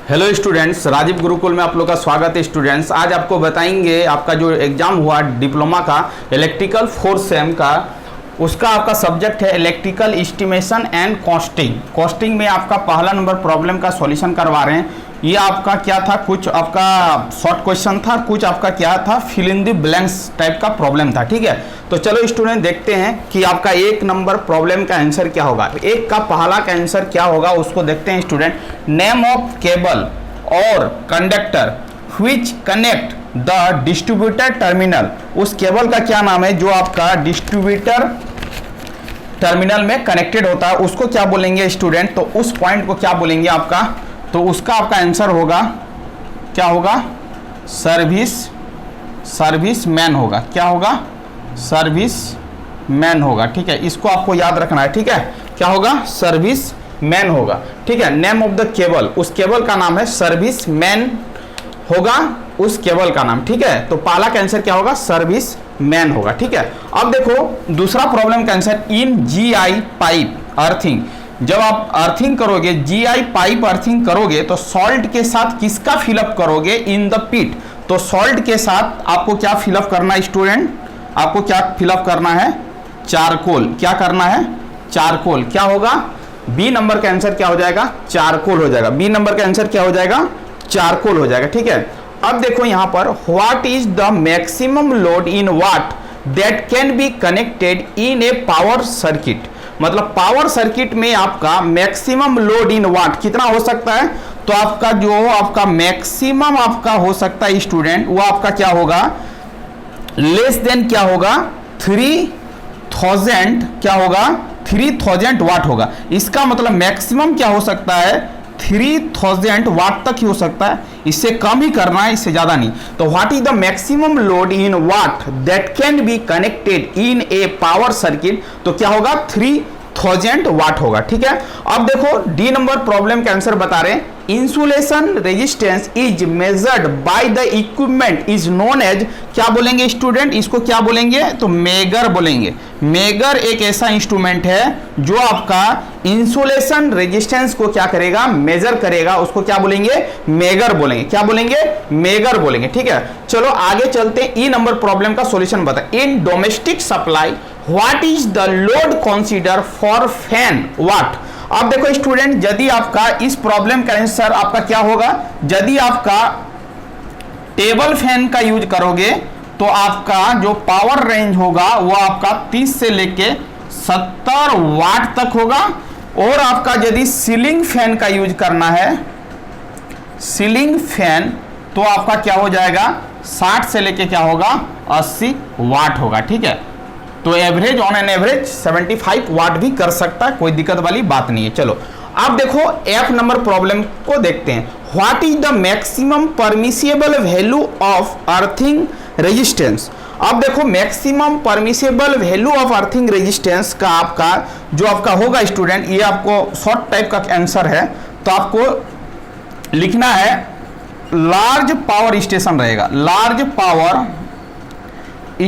Hello students, Rajiv Gurukul में आप लोग का स्वागत है। स्टूडेंट्स, आज आपको बताएंगे आपका जो एग्ज़ाम हुआ डिप्लोमा का इलेक्ट्रिकल 4th सेम का, उसका आपका सब्जेक्ट है electrical estimation and costing. Costing में आपका पहला नंबर प्रॉब्लम का सॉल्यूशन करवा रहे हैं। ये आपका क्या था, कुछ आपका शॉर्ट क्वेश्चन था, कुछ आपका क्या था, fill in the blanks type का प्रॉब्लम था। ठीक है, तो चलो स्टूडेंट देखते हैं कि आपका एक नंबर प्रॉब्लम का आंसर क्या होगा। एक का पहला का आंसर क्या होगा उसको देखते हैं स्टूडेंट। नेम ऑफ केबल और conductor which connect the distributor terminal. उस केबल का क्या नाम है जो आपका डिस्ट्रीब्यूटर टर्मिनल में कनेक्टेड होता है, उसको क्या बोलेंगे स्टूडेंट। तो उस पॉइंट को क्या बोलेंगे आपका, तो उसका आपका आंसर होगा, क्या होगा, सर्विस मैन होगा। क्या होगा, सर्विस मैन होगा। ठीक है, इसको आपको याद रखना है। ठीक है, क्या होगा, सर्विस मैन होगा। ठीक है, नेम ऑफ द केबल, उस केबल का नाम है सर्विस मैन होगा, उस केबल का नाम। ठीक है, तो पहला का आंसर क्या होगा, सर्विस मैन होगा। ठीक है, अब देखो दूसरा प्रॉब्लम का आंसर, इन जीआई पाइप अर्थिंग। जब आप अर्थिंग करोगे, जीआई पाइप अर्थिंग करोगे, तो सॉल्ट के साथ किसका फिलअप करोगे, इन द पिट। तो सॉल्ट के साथ आपको क्या फिलअप करना है स्टूडेंट, आपको क्या फिलअप करना है, चारकोल। क्या करना है, चारकोल। क्या होगा, बी नंबर का आंसर क्या हो जाएगा, चारकोल हो जाएगा। बी नंबर का आंसर क्या हो जाएगा, चारकोल हो जाएगा। ठीक है, अब देखो यहां पर, what is the maximum load in watt that can be connected in a power circuit. मतलब पावर सर्किट में आपका मैक्सिमम लोड इन वाट कितना हो सकता है। तो आपका जो आपका मैक्सिमम आपका हो सकता है स्टूडेंट, वो आपका क्या होगा, लेस देन क्या होगा, 3000 क्या होगा, 3000 वाट होगा। इसका मतलब मैक्सिमम क्या हो सकता है, 3000 वाट तक ही हो सकता है, इससे कम ही करना है, इससे ज्यादा नहीं। तो what is the maximum load in watt that can be connected in a power circuit. तो क्या होगा, 3000 वाट होगा। ठीक है, अब देखो डी नंबर प्रॉब्लम का आंसर बता रहे हैं, insulation resistance is measured by the equipment is known as. क्या बोलेंगे स्टूडेंट, इसको क्या बोलेंगे, तो मेगर बोलेंगे। मेगर एक ऐसा इंस्ट्रूमेंट है जो आपका इंसुलेशन रेजिस्टेंस को क्या करेगा, मेजर करेगा, उसको क्या बोलेंगे, मेगर बोलेंगे। क्या बोलेंगे, मेगर बोलेंगे। ठीक है, चलो आगे चलते हैं। ई नंबर प्रॉब्लम का सॉल्यूशन बताएं। In domestic supply what is the load consider for fan watt. अब देखो स्टूडेंट, यदि आपका इस प्रॉब्लम का आंसर आपका क्या होगा, यदि आपका टेबल फैन का यूज करोगे तो आपका जो पावर रेंज होगा वो आपका 30 से लेके 70 वाट तक होगा। और आपका यदि सीलिंग फैन का यूज करना है, सीलिंग फैन, तो आपका क्या हो जाएगा, 60 से लेके क्या होगा, 80 वाट होगा। ठीक है, तो एवरेज, ऑन एन एवरेज 75 वाट भी कर सकता है, कोई दिक्कत वाली बात नहीं है। चलो अब देखो एफ नंबर प्रॉब्लम को देखते हैं। What is the maximum permissible value of earthing resistance. अब देखो maximum permissible value of earthing resistance का आपका जो आपका होगा स्टूडेंट, ये आपको शॉर्ट टाइप का आंसर है, तो आपको लिखना है लार्ज पावर स्टेशन रहेगा, लार्ज पावर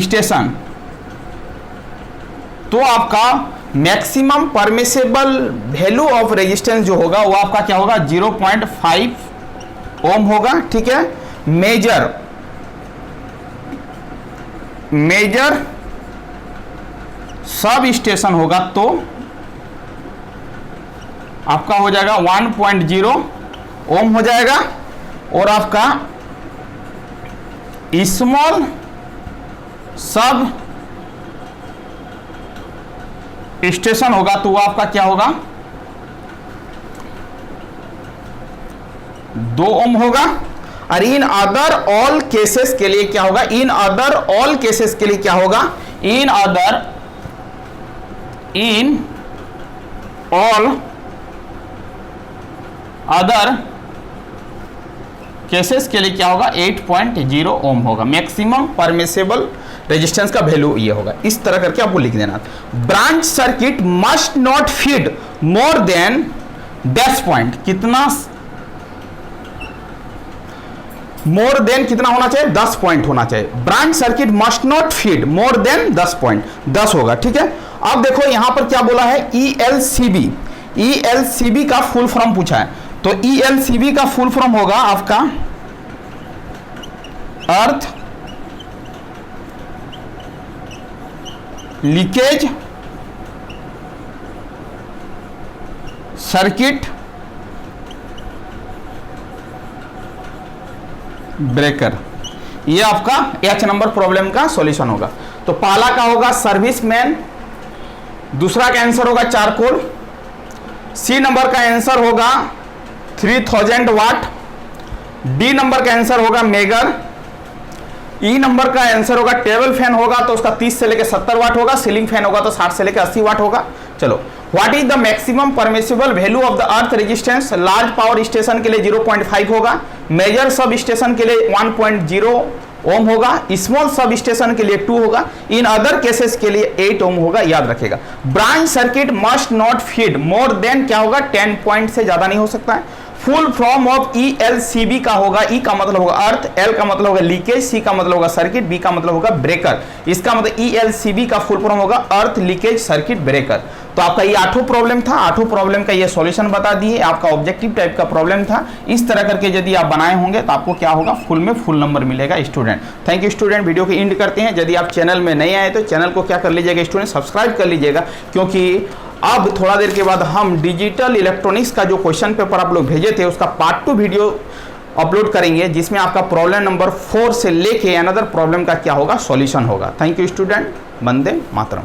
स्टेशन। तो आपका maximum permissible value of resistance जो होगा वो आपका क्या होगा, 0.5 ओम होगा। ठीक है, मेजर सब स्टेशन होगा तो आपका हो जाएगा 1.0 ओम हो जाएगा। और आपका स्मॉल सब स्टेशन होगा तो वो आपका क्या होगा, 2 ओम होगा। और इन अदर ऑल केसेस के लिए क्या होगा, इन अदर ऑल केसेस के लिए क्या होगा, इन ऑल अदर केसेस के लिए क्या होगा, 8.0 ओम होगा। मैक्सिमम परमिसिबल रेजिस्टेंस का वैल्यू ये होगा। इस तरह करके आपको लिख देना। Branch circuit must not feed more than dash point, कितना, मोर देन कितना होना चाहिए, 10 पॉइंट होना चाहिए। Branch circuit must not feed more than 10 point, 10 होगा। ठीक है, अब देखो यहां पर क्या बोला है, ELCB। ELCB का फुल फॉर्म पूछा है। तो ELCB का फुल फॉर्म होगा आपका अर्थ लीकेज सर्किट ब्रेकर। ये आपका H नंबर प्रॉब्लम का सॉल्यूशन होगा। तो पहला का होगा सर्विसमैन, दूसरा का आंसर होगा चारकोल, सी नंबर का आंसर होगा 3000 वाट, डी नंबर का आंसर होगा मेगर, ई नंबर का आंसर होगा टेबल फैन होगा तो उसका 30 से लेकर 70 वाट होगा, सीलिंग फैन होगा तो 60 से लेकर 80 वाट होगा। चलो, what is the maximum permissible value of the earth resistance? Large power station के लिए 0.5 होगा, मेजर सब स्टेशन के लिए 1.0 ओम होगा, स्मॉल सब स्टेशन के लिए 2 होगा, इन अदर केसेस के लिए 8 ओम होगा, याद रखेगा। Branch circuit must not feed more than क्या होगा 10 पॉइंट से ज्यादा नहीं हो सकता है। फुल फॉर्म ऑफ ELCB का होगा, E का मतलब होगा अर्थ, L का मतलब होगा लीकेज, C का मतलब होगा सर्किट, B का मतलब होगा ब्रेकर। इसका मतलब ELCB का फुल फॉर्म होगा अर्थ लीकेज सर्किट ब्रेकर। तो आपका ये 8 प्रॉब्लम था, 8 प्रॉब्लम का ये सॉल्यूशन बता दिए। आपका ऑब्जेक्टिव टाइप का प्रॉब्लम था। इस तरह करके यदि आप बनाए होंगे तो आपको क्या होगा, फुल में फुल नंबर मिलेगा student. Thank you student. Video को एंड करते हैं। यदि आप चैनल में नहीं आए तो चैनल को क्या कर लीजिएगा स्टूडेंट, सब्सक्राइब कर लीजिएगा, क्योंकि अब थोड़ा देर के बाद हम डिजिटल इलेक्ट्रॉनिक्स का जो क्वेश्चन पेपर आप लोग भेजे थे उसका पार्ट 2 वीडियो अपलोड करेंगे, जिसमें आपका प्रॉब्लम नंबर 4 से लेके अनदर प्रॉब्लम का क्या होगा, सॉल्यूशन होगा। Thank you student. Vande Mataram.